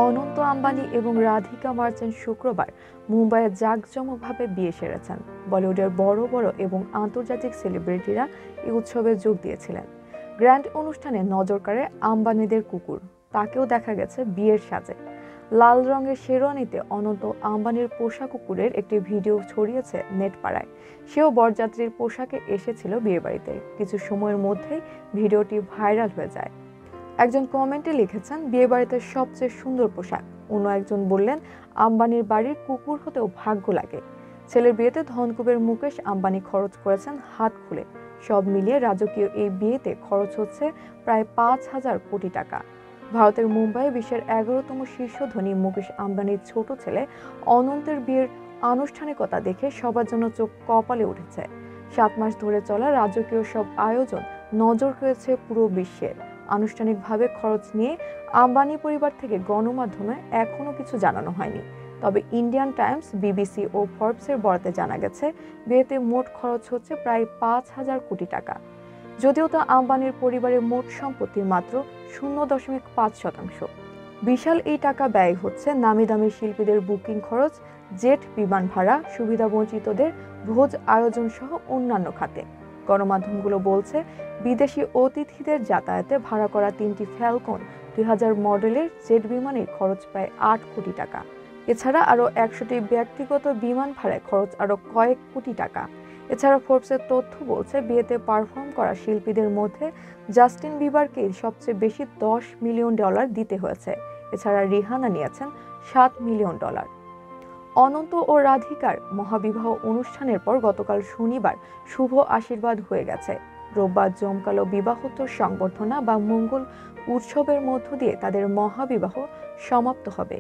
অনন্ত আম্বানি এবং রাধিকা মার্চেন্ট শুক্রবার মুম্বাইয়ে জাঁকজমকভাবে বিয়ে সেরেছেন। বলিউডের বড় বড় এবং আন্তর্জাতিক সেলিব্রিটিরা এই উৎসবে যোগ দিয়েছিলেন। গ্র্যান্ড অনুষ্ঠানে নজর কাড়ে আম্বানিদের কুকুর, তাকেও দেখা গেছে বিয়ের সাজে। লাল রঙের শেরওয়ানিতে অনন্ত আম্বানির পোষা কুকুরের একটি ভিডিও ছড়িয়েছে নেটপাড়ায়। সেও বরযাত্রীর পোশাকে এসেছিল বিয়েবাড়িতে। কিছু সময়ের মধ্যেই ভিডিওটি ভাইরাল হয়ে যায়। একজন কমেন্টে লিখেছেন, বিয়েবাড়িতে সবচেয়ে সুন্দর পোশাক। অন্য একজন বললেন, আম্বানির বাড়ির কুকুর হতেও ভাগ্য লাগে। ছেলের বিয়েতে ধনকুবের মুকেশ আম্বানি খরচ করেছেন হাত খুলে। সব মিলিয়ে রাজকীয় এই বিয়েতে খরচ হচ্ছে প্রায় 5,000 কোটি টাকা। ভারতের মুম্বাইয়ে বিশ্বের 11তম শীর্ষ ধনী মুকেশ আম্বানির ছোট ছেলে অনন্তের বিয়ের আনুষ্ঠানিকতা দেখে সবার জন্য চোখ কপালে উঠেছে। 7 মাস ধরে চলা রাজকীয় সব আয়োজন নজর কেড়েছে পুরো বিশ্বের। আনুষ্ঠানিকভাবে খরচ নিয়ে আম্বানি পরিবার থেকে গণমাধ্যমে এখনো কিছু জানানো হয়নি। তবে ইন্ডিয়ান টাইমস, বিবিসি ও ফর্বসের বরাতে জানা গেছে, বিয়েতে মোট খরচ হচ্ছে প্রায় 5,000 কোটি টাকা। যদিও তা আম্বানির পরিবারের মোট সম্পত্তির মাত্র 0.5%। বিশাল এই টাকা ব্যয় হচ্ছে নামি দামি শিল্পীদের বুকিং খরচ, জেট বিমান ভাড়া, সুবিধাবঞ্চিতদের ভোজ আয়োজন সহ অন্যান্য খাতে। গণমাধ্যমগুলো বলছে, বিদেশি অতিথিদের যাতায়াতে ভাড়া করা 3টি ফ্যালকন 2000 মডেলের জেট বিমানের খরচ প্রায় 8 কোটি টাকা। এছাড়া আরও 100টি ব্যক্তিগত বিমান ভাড়ায় খরচ আরও কয়েক কোটি টাকা। এছাড়া ফোর্বসের তথ্য বলছে, বিয়েতে পারফর্ম করা শিল্পীদের মধ্যে জাস্টিন বিবারকে সবচেয়ে বেশি $10 মিলিয়ন দিতে হয়েছে। এছাড়া রিহানা নিয়েছেন $7 মিলিয়ন। অনন্ত ও রাধিকার মহাবিবাহ অনুষ্ঠানের পর গতকাল শনিবার শুভ আশীর্বাদ হয়ে গেছে। রোববার জমকালো বিবাহোত্তর সংবর্ধনা বা মঙ্গল উৎসবের মধ্য দিয়ে তাদের মহাবিবাহ সমাপ্ত হবে।